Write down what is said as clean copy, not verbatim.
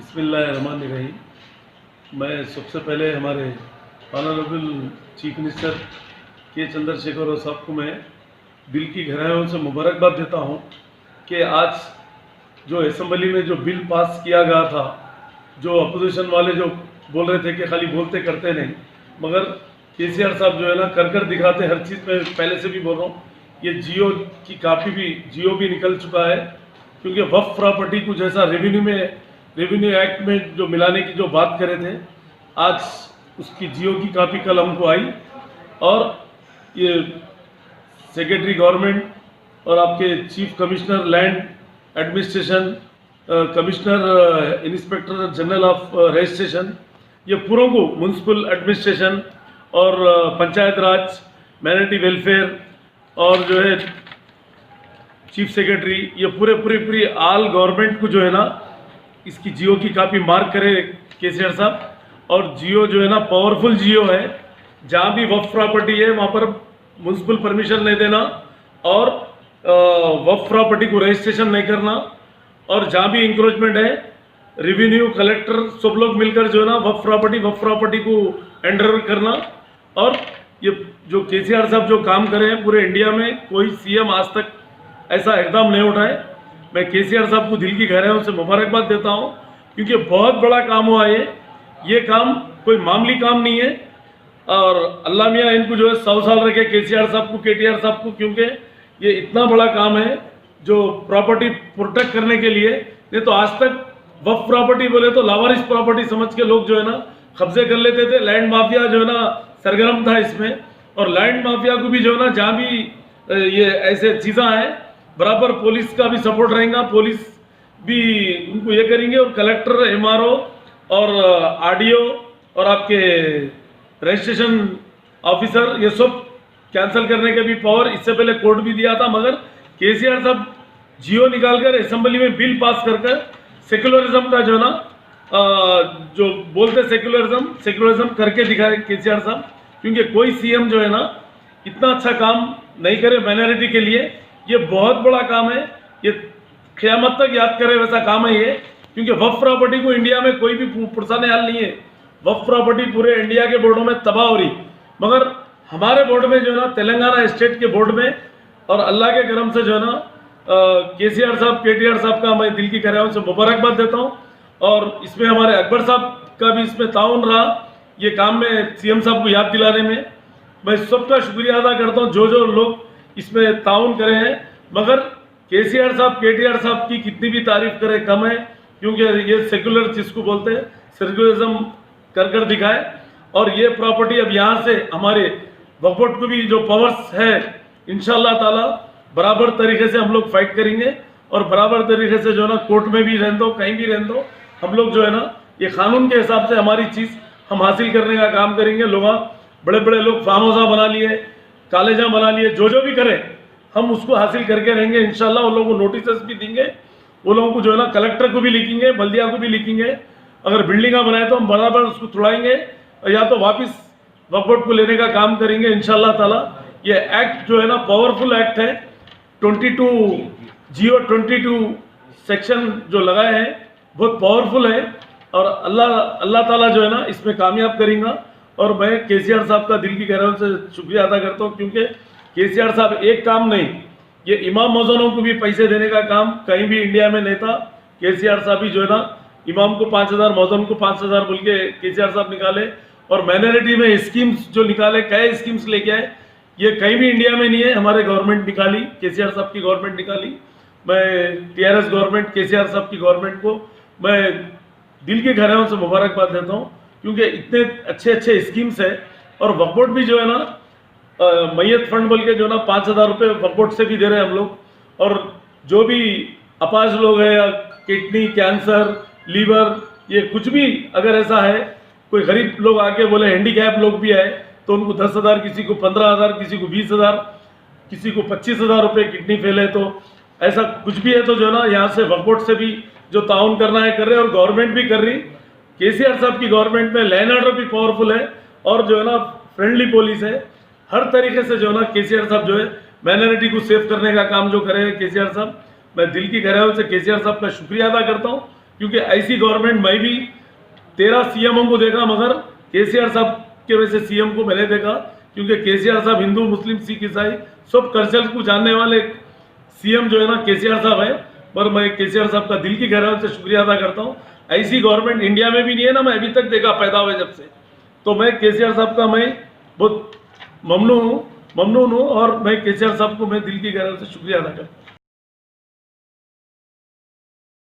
बिस्मिल्लाहिर्रहमानिर्रहीम। मैं सबसे पहले हमारे ऑनरेबल चीफ मिनिस्टर के चंद्रशेखर साहब को मैं दिल की गहराइयों से मुबारकबाद देता हूं कि आज जो असेंबली में जो बिल पास किया गया था, जो अपोजिशन वाले जो बोल रहे थे कि खाली बोलते करते नहीं, मगर केसीआर साहब जो है ना कर दिखाते हर चीज़ में। पहले से भी बोल रहा हूँ, ये जियो की काफ़ी भी जियो भी निकल चुका है, क्योंकि वक्फ प्रॉपर्टी को जैसा रेवेन्यू एक्ट में जो मिलाने की जो बात करे थे, आज उसकी जियो की कापी कल हमको आई। और ये सेक्रेटरी गवर्नमेंट और आपके chief commissioner land administration, commissioner inspector general of registration, ये पूरों को म्यूनसिपल एडमिनिस्ट्रेशन और पंचायत राज, माइनॉरिटी वेलफेयर और जो है चीफ सेक्रेटरी, ये पूरी आल गवर्नमेंट को जो है ना इसकी जियो की कापी मार्क करे केसीआर साहब। और जियो जो है ना पावरफुल जियो है, जहाँ भी वक्फ प्रॉपर्टी है वहाँ पर म्यूनसिपल परमिशन नहीं देना और वक्फ प्रॉपर्टी को रजिस्ट्रेशन नहीं करना, और जहाँ भी इंक्रोचमेंट है रेवेन्यू कलेक्टर सब लोग मिलकर जो है ना वक्फ प्रॉपर्टी को एंडर करना। और ये जो केसीआर साहब जो काम करे हैं पूरे इंडिया में, कोई सीएम आज तक ऐसा एकदम नहीं उठाए। मैं केसीआर साहब को दिल की गहराइयों से मुबारकबाद देता हूं, क्योंकि बहुत बड़ा काम हुआ है। ये काम कोई मामूली काम नहीं है, और अल्लाह मियाँ इनको जो है 100 साल रखे केसीआर साहब को, केटीआर साहब को, क्योंकि ये इतना बड़ा काम है जो प्रॉपर्टी प्रोटेक्ट करने के लिए। नहीं तो आज तक वक्फ प्रॉपर्टी बोले तो लावारिस प्रॉपर्टी समझ के लोग जो है ना कब्जे कर लेते थे। लैंड माफिया जो है ना सरगर्म था इसमें, और लैंड माफिया को भी जो है ना जहाँ भी ये ऐसे चीज़ें हैं बराबर पुलिस का भी सपोर्ट रहेगा, पुलिस भी उनको ये करेंगे, और कलेक्टर, एमआरओ और आरडीओ और आपके रजिस्ट्रेशन ऑफिसर ये सब कैंसिल करने के भी पावर इससे पहले कोर्ट भी दिया था। मगर केसीआर साहब जियो निकालकर असेंबली में बिल पास कर सेक्युलरिज्म का जो है ना जो बोलते सेक्युलरिज्म करके दिखाए केसीआर साहब, क्योंकि कोई सीएम जो है ना इतना अच्छा काम नहीं करे माइनॉरिटी के लिए। ये बहुत बड़ा काम है, ये क़यामत तक याद करे वैसा काम है ये, क्योंकि वक्फ प्रॉपर्टी को इंडिया में कोई भी पुरसाने हाल नहीं है। वक्फ प्रॉपर्टी पूरे इंडिया के बोर्डों में तबाह हो रही, मगर हमारे बोर्ड में जो है ना तेलंगाना स्टेट के बोर्ड में, और अल्लाह के करम से जो है ना केसीआर साहब, केटीआर साहब का मैं दिल की गहराइयों से मुबारकबाद देता हूँ। और इसमें हमारे अकबर साहब का भी इसमें ताउन रहा, ये काम में सीएम साहब को याद दिलाने में। मैं सबका शुक्रिया अदा करता हूँ जो लोग इसमें ताउन करे हैं। मगर केसीआर साहब, केटीआर साहब की कितनी भी तारीफ करे कम है, क्योंकि ये सेक्युलर चीज़ को बोलते हैं, सेक्युलरिज्म कर दिखाए। और ये प्रॉपर्टी अब यहाँ से हमारे वक्फ बोर्ड को भी जो पावर्स है, इंशाल्लाह ताला बराबर तरीके से हम लोग फाइट करेंगे, और बराबर तरीके से जो है ना कोर्ट में भी रहने दो, कहीं भी रहने दो, हम लोग जो है ना ये कानून के हिसाब से हमारी चीज़ हम हासिल करने का काम करेंगे। लोग बड़े लोग फार्म हाउस बना लिए, कॉलेजा बना लिए, जो भी करें हम उसको हासिल करके रहेंगे इंशाल्लाह। उन लोगों को नोटिस भी देंगे, वो लोगों को जो है ना कलेक्टर को भी लिखेंगे, बल्दिया को भी लिखेंगे। अगर बिल्डिंगा बनाए तो हम बराबर उसको तोड़ाएंगे, या तो वापस वक्फ बोर्ड को लेने का काम करेंगे इंशाल्लाह ताला। ये एक्ट जो है ना पावरफुल एक्ट है, 22 सेक्शन जो लगाए हैं बहुत पावरफुल है, और अल्लाह ताला जो है ना इसमें कामयाब करेंगे। और मैं केसीआर साहब का दिल की गहराइयों से शुक्रिया अदा करता हूँ, क्योंकि केसीआर साहब एक काम नहीं, ये इमाम मौजूनों को भी पैसे देने का काम कहीं भी इंडिया में नहीं था। केसीआर साहब ही जो है ना इमाम को 5000, मौजून को 5000 बोल के केसीआर साहब निकाले, और माइनॉरिटी में स्कीम्स जो निकाले, कई स्कीम्स लेके आए, ये कहीं भी इंडिया में नहीं है। हमारे गवर्नमेंट निकाली, केसीआर साहब की गवर्नमेंट निकाली। मैं टीआरएस गवर्नमेंट, केसीआर साहब की गवर्नमेंट को मैं दिल की गहराइयों से मुबारकबाद देता हूँ, क्योंकि इतने अच्छे स्कीम्स है। और वक्फ बोर्ड भी जो है ना मैयत फंड बोल के जो ना 5000 रुपये वक्फ बोर्ड से भी दे रहे हैं हम लोग। और जो भी अपाज लोग हैं, किडनी, कैंसर, लीवर, ये कुछ भी अगर ऐसा है, कोई गरीब लोग आके बोले, हैंडीकैप लोग भी आए, तो उनको 10,000, किसी को 15,000, किसी को 20,000, किसी को 25,000 रुपये किडनी फेल है, तो ऐसा कुछ भी है तो जो है ना यहाँ से वक्फ बोर्ड से भी जो ताउन करना है कर रहे हैं, और गवर्नमेंट भी कर रही। केसीआर साहब की गवर्नमेंट में लैंड ऑर्डर भी पावरफुल है, और जो है ना फ्रेंडली पुलिस है। हर तरीके से जो है ना केसीआर साहब जो है माइनॉरिटी को सेव करने का काम जो करे केसीआर साहब, मैं दिल की गहराइयों से केसीआर साहब का शुक्रिया अदा करता हूँ। क्योंकि ऐसी गवर्नमेंट मैं भी 13 सीएमओ को देखा, मगर केसीआर साहब के वैसे सीएम को मैंने देखा, क्योंकि केसीआर साहब हिंदू मुस्लिम सिख ईसाई सब कल्चर को जानने वाले सीएम जो है ना केसीआर साहब है। पर मैं केसीआर साहब का दिल की गहराई से शुक्रिया अदा करता हूँ। ऐसी गवर्नमेंट इंडिया में भी नहीं है ना, मैं अभी तक देखा पैदा हुए जब से। तो मैं केसीआर साहब का मैं बहुत ममनून हूँ और मैं केसीआर साहब को मैं दिल की गहराई से शुक्रिया अदा करता हूँ।